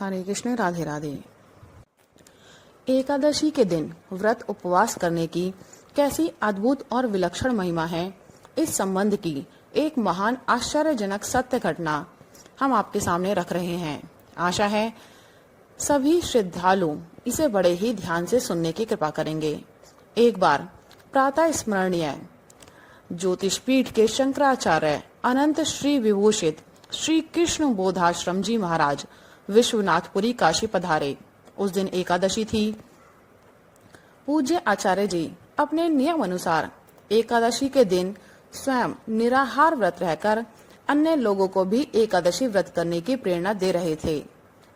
हरे कृष्ण, राधे राधे। एकादशी के दिन व्रत उपवास करने की कैसी अद्भुत और विलक्षण महिमा है, इस संबंध की एक महान आश्चर्यजनक सत्य घटना हम आपके सामने रख रहे हैं। आशा है सभी श्रद्धालु इसे बड़े ही ध्यान से सुनने की कृपा करेंगे। एक बार प्रातः स्मरणीय ज्योतिषपीठ के शंकराचार्य अनंत श्री विभूषित श्री कृष्ण बोधाश्रम जी महाराज विश्वनाथपुरी काशी पधारे। उस दिन एकादशी थी। पूज्य आचार्य जी अपने नियम अनुसार एकादशी के दिन स्वयं निराहार व्रत रहकर अन्य लोगों को भी एकादशी व्रत करने की प्रेरणा दे रहे थे।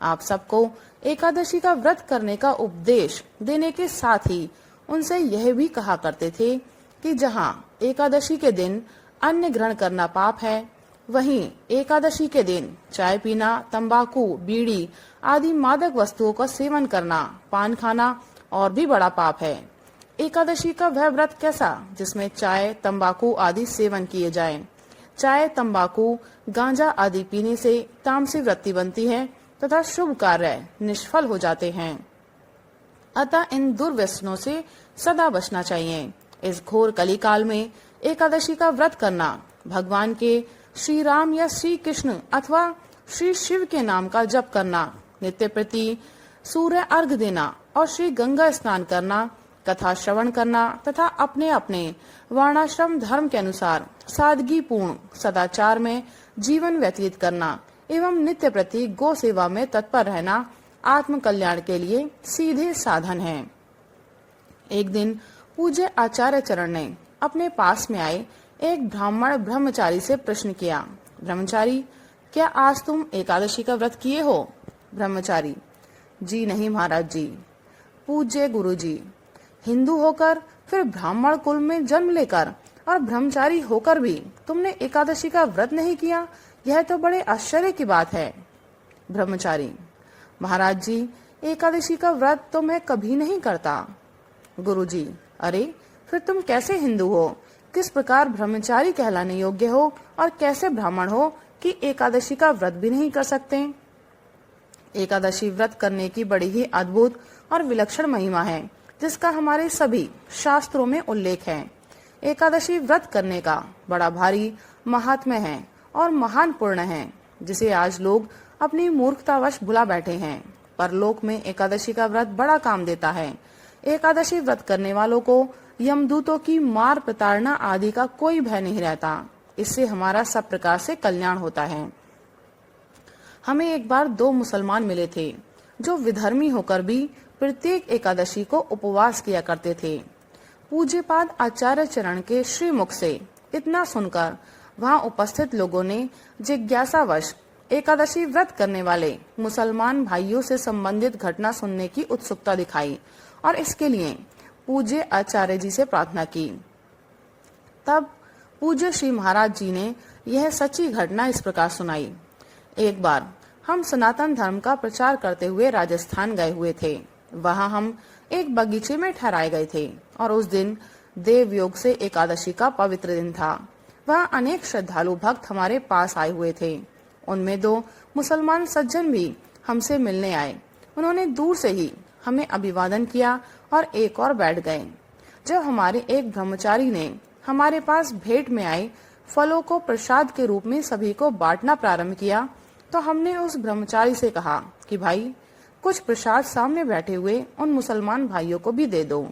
आप सबको एकादशी का व्रत करने का उपदेश देने के साथ ही उनसे यह भी कहा करते थे कि जहाँ एकादशी के दिन अन्न ग्रहण करना पाप है, वहीं एकादशी के दिन चाय पीना, तंबाकू, बीड़ी आदि मादक वस्तुओं का सेवन करना, पान खाना और भी बड़ा पाप है। एकादशी का वह व्रत कैसा जिसमें चाय, तंबाकू आदि सेवन किए जाएं। चाय, तंबाकू, गांजा आदि पीने से तामसी वृत्ति बनती है तथा शुभ कार्य निष्फल हो जाते हैं। अतः इन दुर्व्यसनों से सदा बचना चाहिए। इस घोर कली काल में एकादशी का व्रत करना, भगवान के श्री राम या श्री कृष्ण अथवा श्री शिव के नाम का जप करना, नित्य प्रति सूर्य अर्घ देना और श्री गंगा स्नान करना, कथा श्रवण करना तथा अपने अपने वर्णाश्रम धर्म के अनुसार सादगी पूर्ण सदाचार में जीवन व्यतीत करना एवं नित्य प्रति गौ सेवा में तत्पर रहना आत्म कल्याण के लिए सीधे साधन है। एक दिन पूज्य आचार्य चरण ने अपने पास में आए एक ब्राह्मण ब्रह्मचारी से प्रश्न किया, ब्रह्मचारी, क्या आज तुम एकादशी का व्रत किए हो? ब्रह्मचारी, जी नहीं महाराज जी। पूज्य गुरु जी, हिंदू होकर फिर ब्राह्मण कुल में जन्म लेकर और ब्रह्मचारी होकर भी तुमने एकादशी का व्रत नहीं किया, यह तो बड़े आश्चर्य की बात है। ब्रह्मचारी, महाराज जी, एकादशी का व्रत तो मैं कभी नहीं करता। गुरु जी, अरे फिर तुम कैसे हिंदू हो, किस प्रकार ब्रह्मचारी कहलाने योग्य हो और कैसे ब्राह्मण हो कि एकादशी का व्रत भी नहीं कर सकते? एकादशी व्रत करने की बड़ी ही अद्भुत और विलक्षण महिमा है, जिसका हमारे सभी शास्त्रों में उल्लेख है। एकादशी व्रत करने का बड़ा भारी महात्म्य है और महान पुण्य है, जिसे आज लोग अपनी मूर्खतावश भुला बैठे हैं। परलोक में एकादशी का व्रत बड़ा काम देता है। एकादशी व्रत करने वालों को यमदूतों की मार, प्रताड़ना आदि का कोई भय नहीं रहता। इससे हमारा सब प्रकार से कल्याण होता है। हमें एक बार दो मुसलमान मिले थे जो विधर्मी होकर भी प्रत्येक एकादशी को उपवास किया करते थे। पूज्यपाद आचार्य चरण के श्रीमुख से इतना सुनकर वहां उपस्थित लोगों ने जिज्ञासावश एकादशी व्रत करने वाले मुसलमान भाइयों से संबंधित घटना सुनने की उत्सुकता दिखाई और इसके लिए पूज्य आचार्य जी से प्रार्थना की। तब पूज्य श्री महाराज जी ने यह सच्ची घटना इस प्रकार सुनाई। एक बार हम सनातन धर्म का प्रचार करते हुए राजस्थान गए हुए थे। वहां हम एक बगीचे में ठहराए गए थे और उस दिन देवयोग से एकादशी का पवित्र दिन था। वहां अनेक श्रद्धालु भक्त हमारे पास आए हुए थे। उनमें दो मुसलमान सज्जन भी हमसे मिलने आए। उन्होंने दूर से ही हमें अभिवादन किया और एक और बैठ गए। जब हमारे एक ब्रह्मचारी ने हमारे पास भेंट में आए फलों को प्रसाद के रूप में सभी को बांटना प्रारंभ किया, तो हमने उस ब्रह्मचारी से कहा कि भाई, कुछ प्रसाद सामने बैठे हुए उन मुसलमान भाइयों को भी दे दो।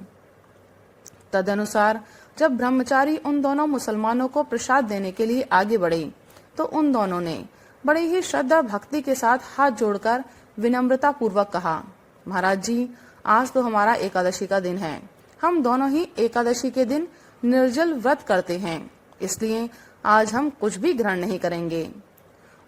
तदनुसार जब ब्रह्मचारी उन दोनों मुसलमानों को प्रसाद देने के लिए आगे बढ़े, तो उन दोनों ने बड़े ही श्रद्धा भक्ति के साथ हाथ जोड़कर विनम्रता पूर्वक कहा, महाराज जी, आज तो हमारा एकादशी का दिन है। हम दोनों ही एकादशी के दिन निर्जल व्रत करते हैं, इसलिए आज हम कुछ भी ग्रहण नहीं करेंगे।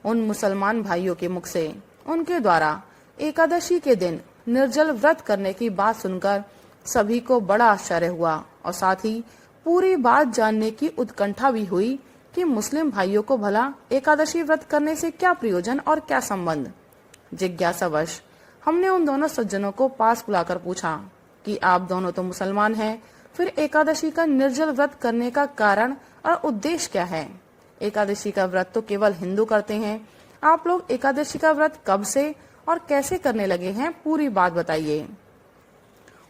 उन मुसलमान भाइयों के मुख से उनके द्वारा एकादशी के दिन निर्जल व्रत करने की बात सुनकर सभी को बड़ा आश्चर्य हुआ और साथ ही पूरी बात जानने की उत्कंठा भी हुई कि मुस्लिम भाइयों को भला एकादशी व्रत करने से क्या प्रयोजन और क्या संबंध। जिज्ञासावश हमने उन दोनों सज्जनों को पास बुलाकर पूछा कि आप दोनों तो मुसलमान हैं, फिर एकादशी का निर्जल व्रत करने का कारण और उद्देश्य क्या है? एकादशी का व्रत तो केवल हिंदू करते हैं, आप लोग एकादशी का व्रत कब से और कैसे करने लगे हैं, पूरी बात बताइए।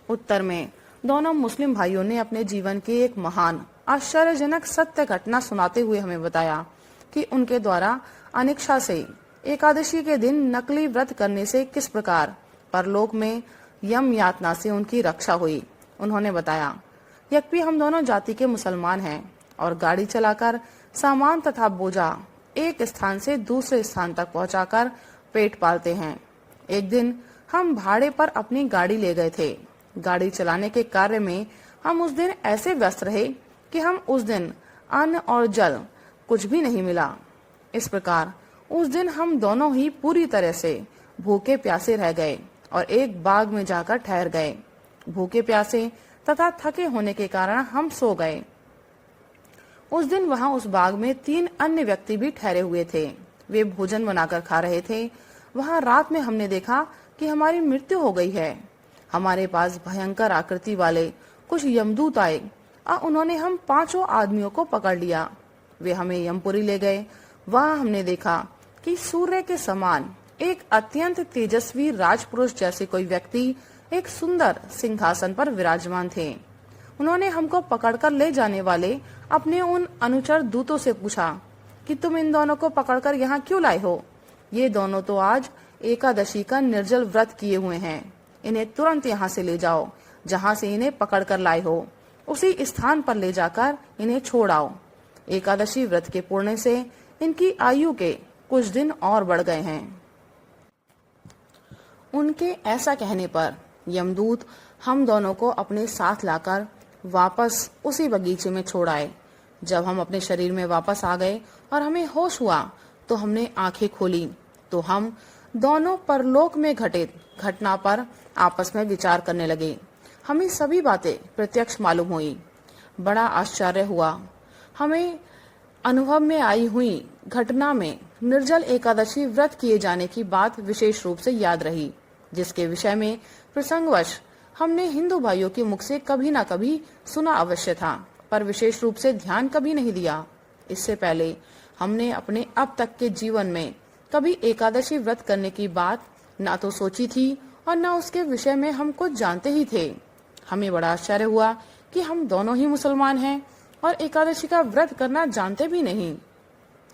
उत्तर में दोनों मुस्लिम भाइयों ने अपने जीवन की एक महान आश्चर्यजनक सत्य घटना सुनाते हुए हमें बताया कि उनके द्वारा अनिच्छा से एकादशी के दिन नकली व्रत करने से किस प्रकार परलोक में यम यातना से उनकी रक्षा हुई। उन्होंने बताया, यद्यपि हम दोनों जाति के मुसलमान हैं और गाड़ी चलाकर सामान तथा बोझा एक स्थान से दूसरे स्थान तक पहुंचाकर पेट पालते हैं। एक दिन हम भाड़े पर अपनी गाड़ी ले गए थे। गाड़ी चलाने के कार्य में हम उस दिन ऐसे व्यस्त रहे कि हम उस दिन अन्न और जल कुछ भी नहीं मिला। इस प्रकार उस दिन हम दोनों ही पूरी तरह से भूखे प्यासे रह गए और एक बाग में जाकर ठहर गए। भूखे प्यासे तथा थके होने के कारण हम सो गए। उस दिन वहां उस बाग में 3 अन्य व्यक्ति भी ठहरे हुए थे। वे भोजन बनाकर खा रहे थे। वहां रात में हमने देखा कि हमारी मृत्यु हो गई है। हमारे पास भयंकर आकृति वाले कुछ यमदूत आए और उन्होंने हम 5 आदमियों को पकड़ लिया। वे हमें यमपुरी ले गए। वहां हमने देखा कि सूर्य के समान एक अत्यंत तेजस्वी राजपुरुष जैसे कोई व्यक्ति एक सुंदर सिंहासन पर विराजमान थे। उन्होंने हमको पकड़कर ले जाने वाले अपने उन अनुचर दूतों से पूछा कि तुम इन दोनों को पकड़कर यहाँ क्यों लाए हो? ये दोनों तो आज एकादशी का निर्जल व्रत किए हुए हैं। इन्हें तुरंत यहाँ से ले जाओ। जहाँ से इन्हें पकड़कर लाए हो उसी स्थान पर ले जाकर इन्हें छोड़ आओ। एकादशी व्रत के पूर्ण से इनकी आयु के कुछ दिन और बढ़ गए हैं। उनके ऐसा कहने पर यमदूत हम दोनों को अपने साथ लाकर वापस उसी बगीचे में छोड़ आए। जब हम अपने शरीर में वापस आ गए और हमें होश हुआ तो हमने आंखें खोली तो हम दोनों परलोक में घटित घटना पर आपस में विचार करने लगे। हमें सभी बातें प्रत्यक्ष मालूम हुई। बड़ा आश्चर्य हुआ। हमें अनुभव में आई हुई घटना में निर्जल एकादशी व्रत किए जाने की बात विशेष रूप से याद रही, जिसके विषय में प्रसंगवश हमने हिंदू भाइयों के मुख से कभी न कभी सुना अवश्य था, पर विशेष रूप से ध्यान कभी नहीं दिया। इससे पहले हमने अपने अब तक के जीवन में कभी एकादशी व्रत करने की बात ना तो सोची थी और न उसके विषय में हम कुछ जानते ही थे। हमें बड़ा आश्चर्य हुआ कि हम दोनों ही मुसलमान हैं और एकादशी का व्रत करना जानते भी नहीं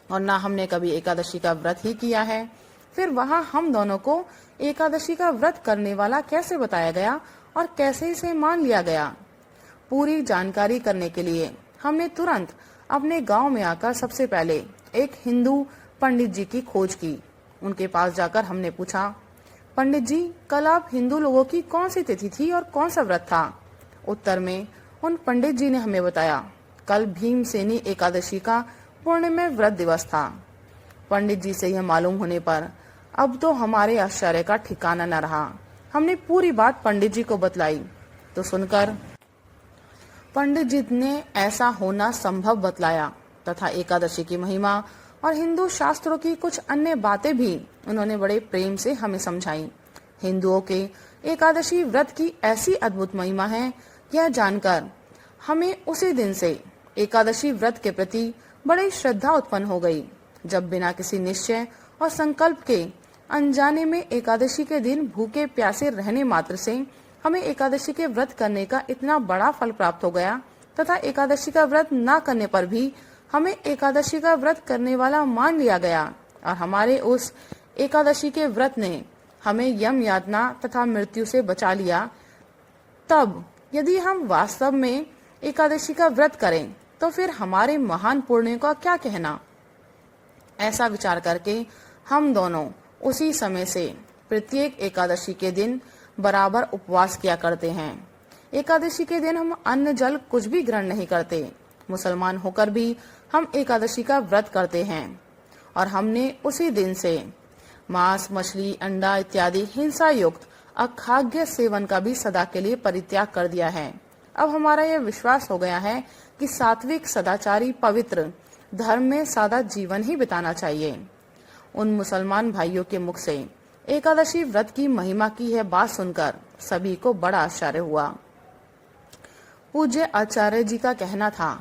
और ना हमने कभी एकादशी का व्रत ही किया है। फिर वहाँ हम दोनों को एकादशी का व्रत करने वाला कैसे बताया गया और कैसे इसे मान लिया गया? पूरी जानकारी करने के लिए हमने तुरंत अपने गांव में आकर सबसे पहले एक हिंदू पंडित जी की खोज की। उनके पास जाकर हमने पूछा, पंडित जी, कल आप हिंदू लोगों की कौन सी तिथि थी और कौन सा व्रत था? उत्तर में उन पंडित जी ने हमें बताया, कल भीमसेनी एकादशी का पूर्णिमा व्रत दिवस था। पंडित जी से यह मालूम होने पर अब तो हमारे आश्चर्य का ठिकाना न रहा। हमने पूरी बात पंडित जी को बतलाई तो सुनकर पंडित जी ने ऐसा होना संभव बतलाया तथा एकादशी की महिमा और हिंदू शास्त्रों की कुछ अन्य बातें भी उन्होंने बड़े प्रेम से हमें समझाई। हिंदुओं के एकादशी व्रत की ऐसी अद्भुत महिमा है, यह जानकर हमें उसी दिन से एकादशी व्रत के प्रति बड़ी श्रद्धा उत्पन्न हो गई। जब बिना किसी निश्चय और संकल्प के अनजाने में एकादशी के दिन भूखे प्यासे रहने मात्र से हमें एकादशी के व्रत करने का इतना बड़ा फल प्राप्त हो गया तथा एकादशी का व्रत न करने पर भी हमें एकादशी का व्रत करने वाला मान लिया गया और हमारे उस एकादशी के व्रत ने हमें यम यातना तथा मृत्यु से बचा लिया। तब यदि हम वास्तव में एकादशी का व्रत करें तो फिर हमारे महान पुण्य का क्या कहना? ऐसा विचार करके हम दोनों उसी समय से प्रत्येक एकादशी के दिन बराबर उपवास किया करते हैं। एकादशी के दिन हम अन्न जल कुछ भी ग्रहण नहीं करते। मुसलमान होकर भी हम एकादशी का व्रत करते हैं और हमने उसी दिन से मांस, मछली, अंडा इत्यादि हिंसा युक्त अखाद्य सेवन का भी सदा के लिए परित्याग कर दिया है। अब हमारा यह विश्वास हो गया है कि सात्विक, सदाचारी, पवित्र धर्म में सादा जीवन ही बिताना चाहिए। उन मुसलमान भाइयों के मुख से एकादशी व्रत की महिमा की यह बात सुनकर सभी को बड़ा आश्चर्य हुआ। पूज्य आचार्य जी का कहना था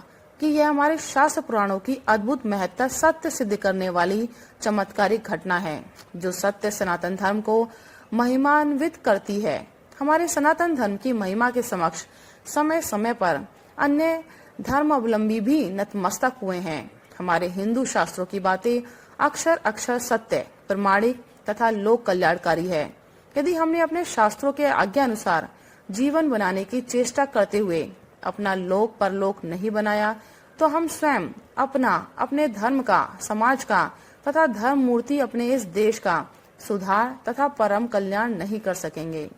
कि यह हमारे शास्त्र पुराणों की अद्भुत महत्ता सत्य सिद्ध करने वाली चमत्कारिक घटना है, जो सत्य सनातन धर्म को महिमान्वित करती है। हमारे सनातन धर्म की महिमा के समक्ष समय समय पर अन्य धर्मावलंबी भी नतमस्तक हुए हैं। हमारे हिंदू शास्त्रों की बातें अक्षर अक्षर सत्य, प्रमाणिक तथा लोक कल्याणकारी है। यदि हमने अपने शास्त्रों के आज्ञा अनुसार जीवन बनाने की चेष्टा करते हुए अपना लोक परलोक नहीं बनाया, तो हम स्वयं अपना, अपने धर्म का, समाज का तथा धर्म मूर्ति अपने इस देश का सुधार तथा परम कल्याण नहीं कर सकेंगे।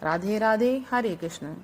राधे राधे, हरे कृष्ण।